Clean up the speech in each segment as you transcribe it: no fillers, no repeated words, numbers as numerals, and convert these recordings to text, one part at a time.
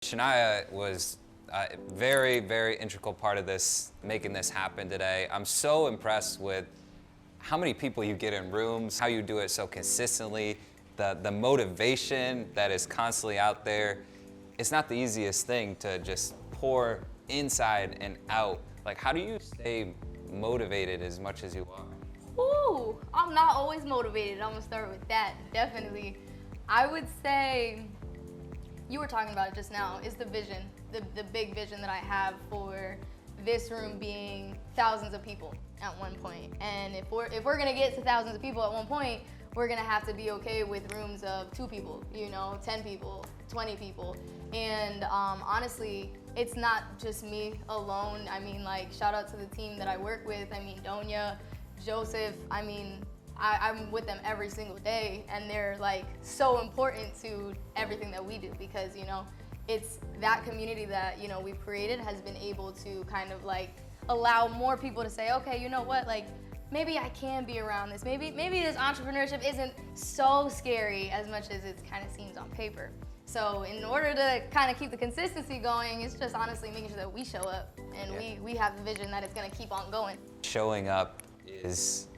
Shania was a very, very integral part of this, making this happen today. I'm so impressed with how many people you get in rooms, how you do it so consistently, the motivation that is constantly out there. It's not the easiest thing to just pour inside and out. Like, how do you stay motivated as much as you are? Ooh, I'm not always motivated. I'm gonna start with that, definitely. I would say, you were talking about it just now, is the vision, the big vision that I have for this room being thousands of people at one point. And if we're gonna get to thousands of people at one point, we're gonna have to be okay with rooms of 2 people, 10 people, 20 people. And honestly, it's not just me alone. I mean, like, shout out to the team that I work with. I mean, Donia, Joseph, I mean, I'm with them every single day, and they're like so important to everything that we do because, it's that community that, we've created has been able to kind of like allow more people to say, okay, you know what, like, maybe I can be around this. Maybe this entrepreneurship isn't so scary as much as it kind of seems on paper. So in order to kind of keep the consistency going, it's just honestly making sure that we show up and we have the vision that it's gonna keep on going. Showing up is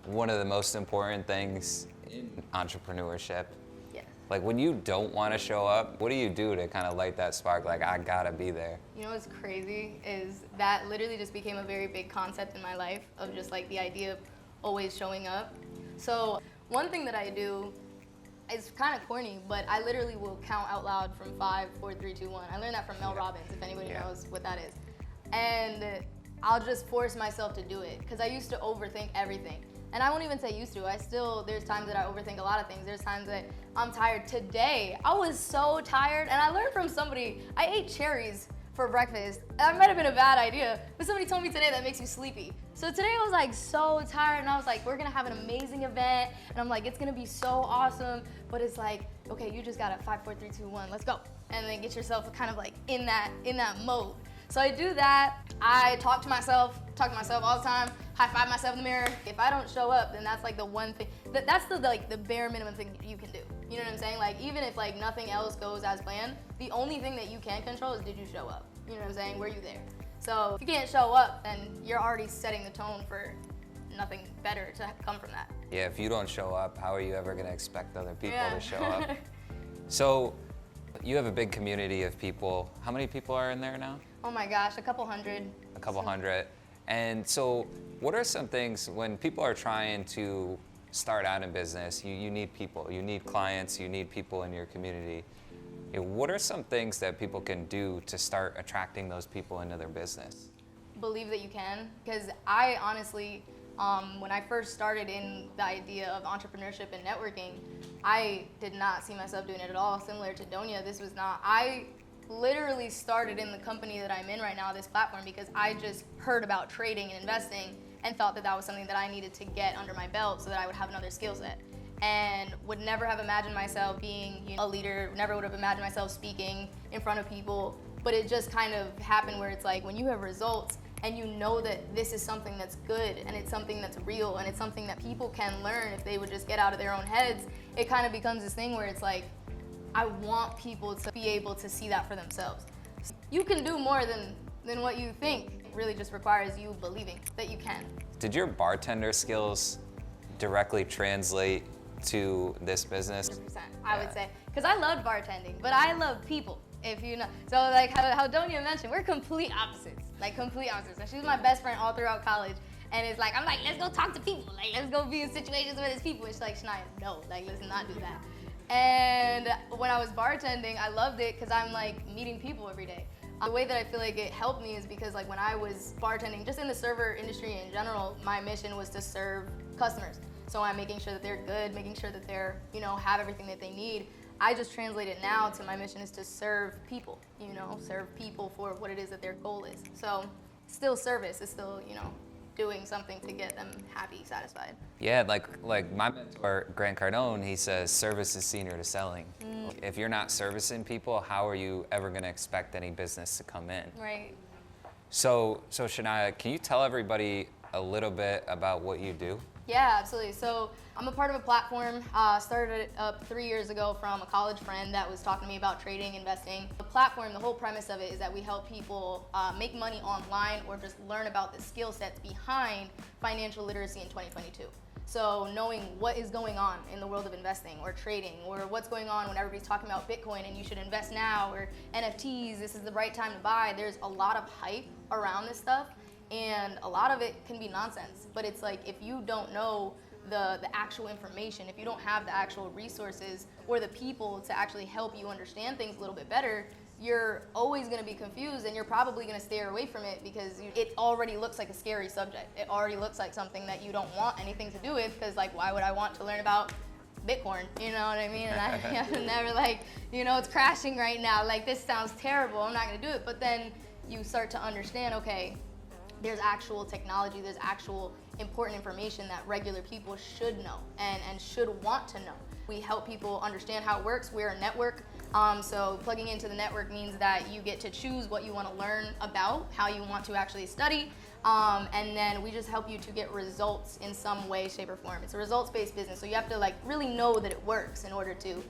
one of the most important things in entrepreneurship. Yeah. Like, when you don't want to show up, what do you do to kind of light that spark? Like, I gotta be there. You know what's crazy is that literally just became a very big concept in my life of just like the idea of always showing up. So one thing that I do is kind of corny, but I literally will count out loud from 5, 4, 3, 2, 1. I learned that from Mel Robbins, if anybody knows what that is. And I'll just force myself to do it because I used to overthink everything. And I won't even say used to, there's times that I overthink a lot of things. There's times that I'm tired. Today, I was so tired, and I learned from somebody, I ate cherries for breakfast. That might have been a bad idea, but somebody told me today that makes you sleepy. So today I was like so tired, and I was like, we're gonna have an amazing event, and I'm like, it's gonna be so awesome, but it's like, okay, you just got a 5, 4, 3, 2, 1, let's go. And then get yourself kind of like in that mode. So I do that. I talk to myself all the time, high five myself in the mirror. If I don't show up, then that's like the one thing, that's the bare minimum thing you can do. You know what I'm saying? Like, even if like nothing else goes as planned, the only thing that you can control is, did you show up? You know what I'm saying? Were you there? So if you can't show up, then you're already setting the tone for nothing better to come from that. Yeah, if you don't show up, how are you ever gonna expect other people to show up? So you have a big community of people. How many people are in there now? Oh my gosh, a couple hundred. A couple hundred. And so what are some things when people are trying to start out in business, you need people, you need clients, you need people in your community. What are some things that people can do to start attracting those people into their business? Believe that you can, because I honestly, when I first started in the idea of entrepreneurship and networking, I did not see myself doing it at all. Similar to Donia, I literally started in the company that I'm in right now, this platform, because I just heard about trading and investing and thought that that was something that I needed to get under my belt so that I would have another skill set. And would never have imagined myself being a leader, never would have imagined myself speaking in front of people. But it just kind of happened where it's like, when you have results and you know that this is something that's good and it's something that's real and it's something that people can learn if they would just get out of their own heads, it kind of becomes this thing where it's like, I want people to be able to see that for themselves. You can do more than what you think. It really just requires you believing that you can. Did your bartender skills directly translate to this business? 100%, I would say. Because I loved bartending, but I love people, if you know. So like how Donia mentioned, we're complete opposites, like complete opposites. And she was my best friend all throughout college. And it's like, I'm like, let's go talk to people. Like, let's go be in situations where there's people. And she's like, Shania, no, like, let's not do that. And when I was bartending, I loved it because I'm like meeting people every day. The way that I feel like it helped me is because like when I was bartending, just in the server industry in general, my mission was to serve customers. So I'm making sure that they're good, making sure that they're, have everything that they need. I just translate it now to my mission is to serve people, serve people for what it is that their goal is. So still service is still, doing something to get them happy, satisfied. Yeah, like my mentor, Grant Cardone, he says service is senior to selling. If you're not servicing people, how are you ever gonna expect any business to come in? Right. So Shania, can you tell everybody a little bit about what you do? Yeah, absolutely. So I'm a part of a platform, started it up 3 years ago from a college friend that was talking to me about trading, investing. The platform, the whole premise of it is that we help people make money online or just learn about the skill sets behind financial literacy in 2022. So knowing what is going on in the world of investing or trading, or what's going on when everybody's talking about Bitcoin and you should invest now, or NFTs, this is the right time to buy. There's a lot of hype around this stuff, and a lot of it can be nonsense. But it's like, if you don't know the actual information, if you don't have the actual resources or the people to actually help you understand things a little bit better, you're always going to be confused, and you're probably going to steer away from it because it already looks like a scary subject. It already looks like something that you don't want anything to do with, because like, why would I want to learn about Bitcoin? You know what I mean? And I'm never like, it's crashing right now. Like, this sounds terrible. I'm not going to do it. But then you start to understand, okay, there's actual technology, there's actual important information that regular people should know and should want to know. We help people understand how it works. We're a network. So plugging into the network means that you get to choose what you want to learn about, how you want to actually study, and then we just help you to get results in some way, shape, or form. It's a results-based business, so you have to like really know that it works in order to,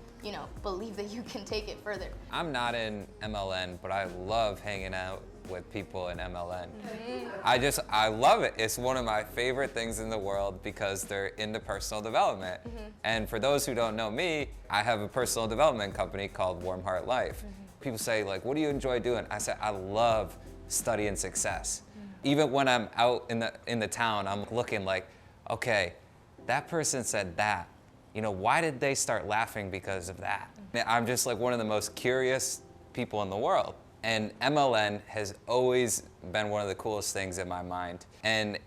believe that you can take it further. I'm not in MLN, but I love hanging out with people in MLN. I love it. It's one of my favorite things in the world because they're into personal development. And for those who don't know me, I have a personal development company called Warm Heart Life. People say, like, what do you enjoy doing? I say, I love studying success. Even when I'm out in the town, I'm looking like, okay, that person said that. Why did they start laughing because of that? I'm just like one of the most curious people in the world. And MLN has always been one of the coolest things in my mind. And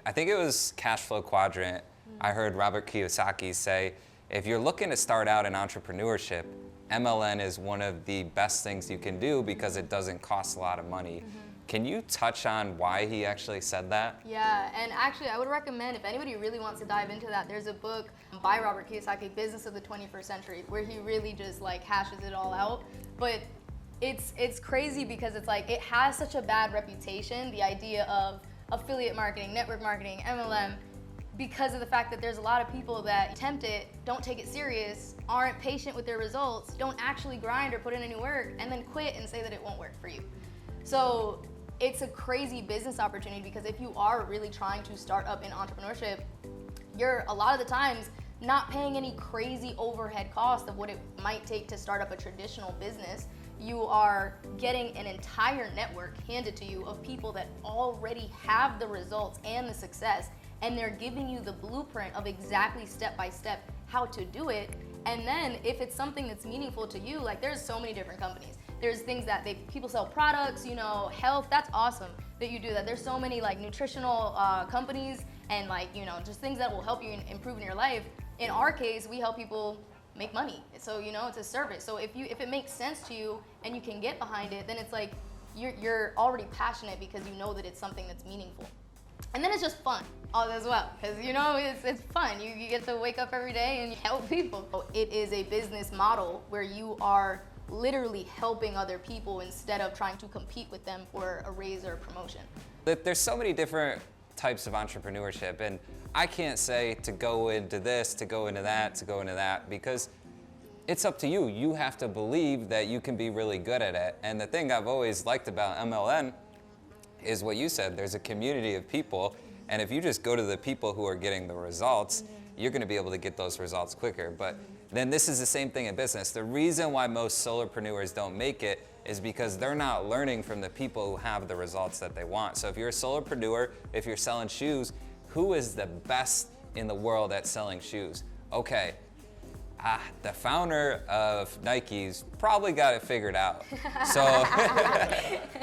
I think it was Cash Flow Quadrant, I heard Robert Kiyosaki say, if you're looking to start out in entrepreneurship, MLN is one of the best things you can do because it doesn't cost a lot of money. Can you touch on why he actually said that? Yeah, and actually I would recommend, if anybody really wants to dive into that, there's a book by Robert Kiyosaki, Business of the 21st Century, where he really just like hashes it all out. But it's crazy because it's like, it has such a bad reputation, the idea of affiliate marketing, network marketing, MLM, because of the fact that there's a lot of people that attempt it, don't take it serious, aren't patient with their results, don't actually grind or put in any work, and then quit and say that it won't work for you. So it's a crazy business opportunity, because if you are really trying to start up in entrepreneurship, you're a lot of the times not paying any crazy overhead cost of what it might take to start up a traditional business. You are getting an entire network handed to you of people that already have the results and the success, and they're giving you the blueprint of exactly step by step how to do it. And then if it's something that's meaningful to you, like, there's so many different companies. There's things that people sell products, health, that's awesome that you do that. There's so many like nutritional companies and like, just things that will help you improve in your life. In our case, we help people make money. So, it's a service. So if it makes sense to you and you can get behind it, then it's like you're already passionate because you know that it's something that's meaningful. And then it's just fun as well, because it's fun. You get to wake up every day and help people. It is a business model where you are literally helping other people instead of trying to compete with them for a raise or a promotion. There's so many different types of entrepreneurship, and I can't say to go into this, to go into that, to go into that, because it's up to you. You have to believe that you can be really good at it. And the thing I've always liked about MLN is what you said. There's a community of people, and if you just go to the people who are getting the results, you're going to be able to get those results quicker. But then this is the same thing in business. The reason why most solopreneurs don't make it is because they're not learning from the people who have the results that they want. So if you're a solopreneur, if you're selling shoes, who is the best in the world at selling shoes? Okay, the founder of Nike's probably got it figured out.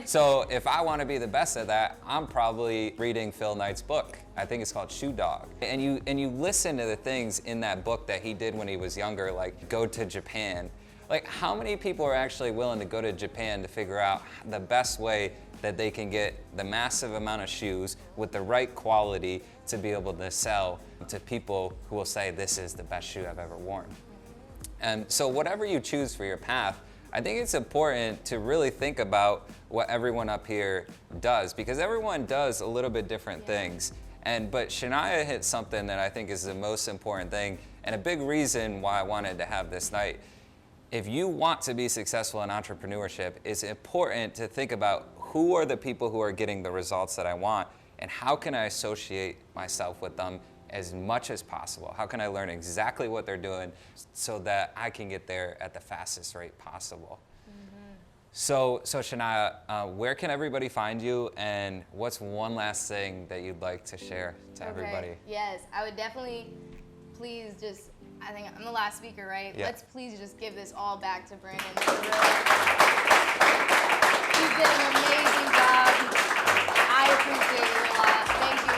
So if I want to be the best at that, I'm probably reading Phil Knight's book. I think it's called Shoe Dog. And you listen to the things in that book that he did when he was younger, like go to Japan. Like, how many people are actually willing to go to Japan to figure out the best way that they can get the massive amount of shoes with the right quality to be able to sell to people who will say, this is the best shoe I've ever worn? And so whatever you choose for your path, I think it's important to really think about what everyone up here does, because everyone does a little bit different things. But Shania hit something that I think is the most important thing, and a big reason why I wanted to have this night. If you want to be successful in entrepreneurship, it's important to think about who are the people who are getting the results that I want, and how can I associate myself with them as much as possible? How can I learn exactly what they're doing so that I can get there at the fastest rate possible? So Shania, where can everybody find you, and what's one last thing that you'd like to share to everybody? Yes, I would definitely, please just, I think I'm the last speaker, right? Yeah. Let's please just give this all back to Brandon. He did an amazing job. I appreciate it a lot. Thank you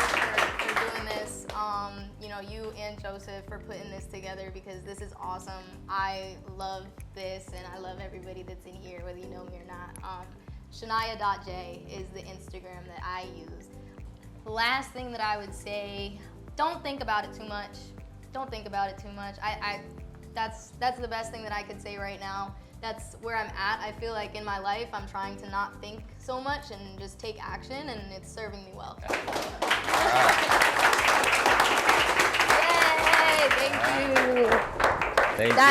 for doing this. You and Joseph for putting this together, because this is awesome. I love this, and I love everybody that's in here, whether you know me or not. Shania.Jay is the Instagram that I use. The last thing that I would say, don't think about it too much. Don't think about it too much. That's the best thing that I could say right now. That's where I'm at. I feel like in my life, I'm trying to not think so much and just take action, and it's serving me well. All right. Yay! Thank you. Thank That